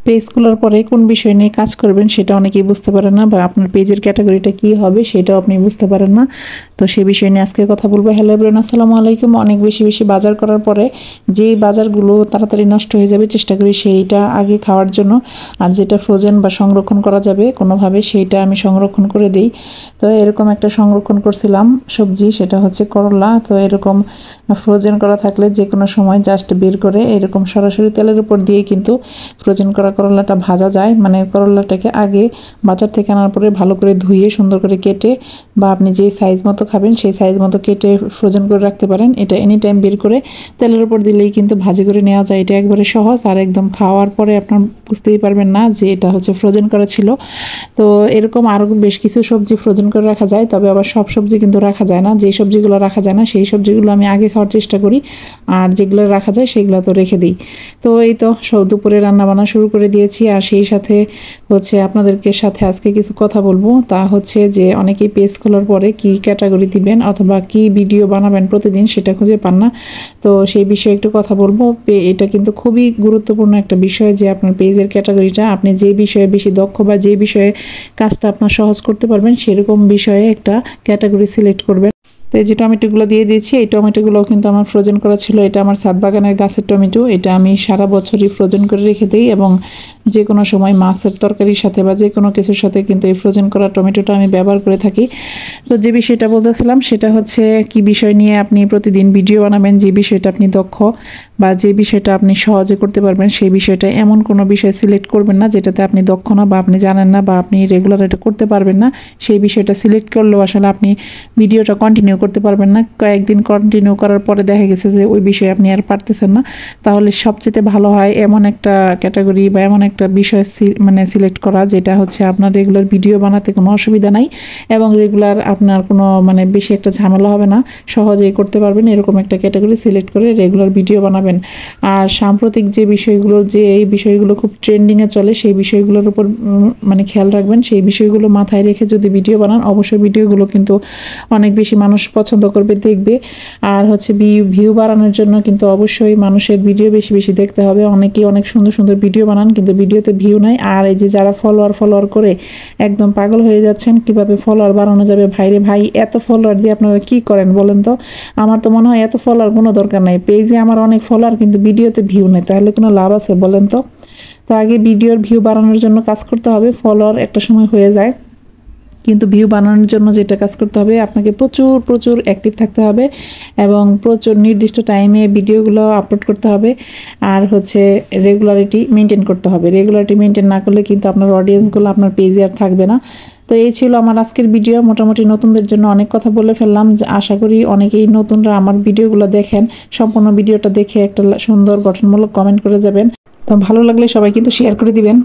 Page খোলার পরে কোন বিষয় নিয়ে কাজ করবেন সেটা অনেকেই বুঝতে পারেন না, বা আপনার পেজের ক্যাটাগরিটা কি হবে সেটাও আপনি বুঝতে পারেন না। তো সেই বিষয় নিয়ে আজকে কথা বলবো। হ্যালো এভরিওয়ান, আসসালামু আলাইকুম। অনেক বেশি বেশি বাজার করার পরে যেই বাজারগুলো তাড়াতাড়ি নষ্ট হয়ে যাবে চেষ্টা করি সেইটা আগে খাওয়ার জন্য, আর যেটা ফ্রোজেন বা সংরক্ষণ করা যাবে কোনোভাবে সেইটা আমি সংরক্ষণ করে দিই। তো এরকম একটা সংরক্ষণ করছিলাম সবজি, সেটা হচ্ছে করলা। তো এরকম ফ্রোজেন করা থাকলে যে কোনো সময় জাস্ট বের করে এরকম সরাসরি তেলের উপর দিয়ে কিন্তু ফ্রোজেন করা করলাটা ভাজা যায়। মানে করলাটাকে আগে বাজার থেকে আনার পরে ভালো করে ধুয়ে সুন্দর করে কেটে, বা আপনি যে সাইজ মতো খাবেন সেই সাইজ মতো কেটে ফ্রোজেন করে রাখতে পারেন। এটা এনি টাইম বের করে তেলের উপর দিলেই কিন্তু ভাজি করে নেওয়া যায়। এটা একবারে সহজ, আর একদম খাওয়ার পরে আপনার বুঝতেই পারবেন না যে এটা হচ্ছে ফ্রোজেন করা ছিল। তো এরকম আরও বেশ কিছু সবজি ফ্রোজেন করে রাখা যায়, তবে আবার সব সবজি কিন্তু রাখা যায় না। যেই সবজিগুলো রাখা যায় না সেই সবজিগুলো আমি আগে খাওয়ার চেষ্টা করি, আর যেগুলো রাখা যায় সেগুলো তো রেখে দিই। তো এই তো সব দুপুরে রান্নাবান্না শুরু করে দিয়েছি, আর সেই সাথে হচ্ছে আপনাদেরকে সাথে আজকে কিছু কথা বলবো। তা হচ্ছে যে অনেকেই পেজ খোলার পরে কি ক্যাটাগরি দিবেন অথবা কি ভিডিও বানাবেন প্রতিদিন সেটা খুঁজে পান না। তো সেই বিষয়ে একটু কথা বলবো। এটা কিন্তু খুবই গুরুত্বপূর্ণ একটা বিষয় যে আপনার পেজের ক্যাটাগরিটা, আপনি যে বিষয়ে বেশি দক্ষ বা যে বিষয়ে কাজটা আপনার সহজ করতে পারবেন সেরকম বিষয়ে একটা ক্যাটাগরি সিলেক্ট করবেন। তো এই যে টমেটোগুলো দিয়ে দিয়েছি, এই টমেটোগুলোও কিন্তু আমার ফ্রোজেন করা ছিল। এটা আমার ছাদ বাগানের গাছের টমেটো। এটা আমি সারা বছরই ফ্রোজেন করে রেখে দিই, এবং যে কোনো সময় মাছের তরকারির সাথে বা যে কোনো কিছুর সাথে কিন্তু এই ফ্রোজেন করা টমেটোটা আমি ব্যবহার করে থাকি। তো যে বিষয়টা বলতেছিলাম সেটা হচ্ছে কি বিষয় নিয়ে আপনি প্রতিদিন ভিডিও বানাবেন, যে বিষয়টা আপনি দক্ষ বা যে বিষয়টা আপনি সহজে করতে পারবেন সেই বিষয়টা। এমন কোনো বিষয় সিলেক্ট করবেন না যেটাতে আপনি দক্ষ না বা আপনি জানেন না বা আপনি রেগুলার এটা করতে পারবেন না। সেই বিষয়টা সিলেক্ট করলেও আসলে আপনি ভিডিওটা কন্টিনিউ করতে পারবেন না। কয়েকদিন কন্টিনিউ করার পরে দেখা গেছে যে ওই বিষয়ে আপনি আর পারতেছেন না। তাহলে সবচেয়ে ভালো হয় এমন একটা ক্যাটাগরি বা এমন একটা বিষয় মানে সিলেক্ট করা যেটা হচ্ছে আপনার রেগুলার ভিডিও বানাতে কোনো অসুবিধা নাই, এবং রেগুলার আপনার কোনো মানে বেশি একটা ঝামেলা হবে না, সহজেই করতে পারবেন। এরকম একটা ক্যাটাগরি সিলেক্ট করে রেগুলার ভিডিও বানাবেন। আর সাম্প্রতিক যে বিষয়গুলো, যে এই বিষয়গুলো খুব ট্রেন্ডিংয়ে চলে সেই বিষয়গুলোর উপর মানে খেয়াল রাখবেন। সেই বিষয়গুলো মাথায় রেখে যদি ভিডিও বানান অবশ্যই ভিডিওগুলো কিন্তু অনেক বেশি মানুষ পছন্দ করবে, দেখবে। আর হচ্ছে ভিউ বাড়ানোর জন্য কিন্তু অবশ্যই মানুষের ভিডিও বেশি বেশি দেখতে হবে। অনেকেই অনেক সুন্দর সুন্দর ভিডিও বানান কিন্তু ভিডিওতে ভিউ নাই। আর এই যে যারা ফলোয়ার করে একদম পাগল হয়ে যাচ্ছেন কিভাবে ফলোয়ার বাড়ানো যাবে, ভাইরে ভাই এত ফলোয়ার দিয়ে আপনারা কি করেন বলেন তো? আমার তো মনে হয় এত ফলোয়ার কোনো দরকার নাই। পেজে আমার অনেক ফলোয়ার কিন্তু ভিডিওতে ভিউ নেই, তাহলে কোনো লাভ আছে বলেন তো? তো আগে ভিডিওর ভিউ বাড়ানোর জন্য কাজ করতে হবে। ফলোয়ার একটা সময় হয়ে যায়, কিন্তু ভিউ বানানোর জন্য যেটা কাজ করতে হবে আপনাকে প্রচুর প্রচুর অ্যাক্টিভ থাকতে হবে, এবং প্রচুর নির্দিষ্ট টাইমে ভিডিওগুলো আপলোড করতে হবে। আর হচ্ছে রেগুলারিটি মেনটেন করতে হবে। রেগুলারিটি মেনটেন না করলে কিন্তু আপনার অডিয়েন্সগুলো আপনার পেজে আর থাকবে না। তো এই ছিল আমার আজকের ভিডিও। মোটামুটি নতুনদের জন্য অনেক কথা বলে ফেললাম। আশা করি অনেকেই নতুনরা আমার ভিডিওগুলো দেখেন। সম্পূর্ণ ভিডিওটা দেখে একটা সুন্দর গঠনমূলক কমেন্ট করে যাবেন। তো ভালো লাগলে সবাই কিন্তু শেয়ার করে দিবেন।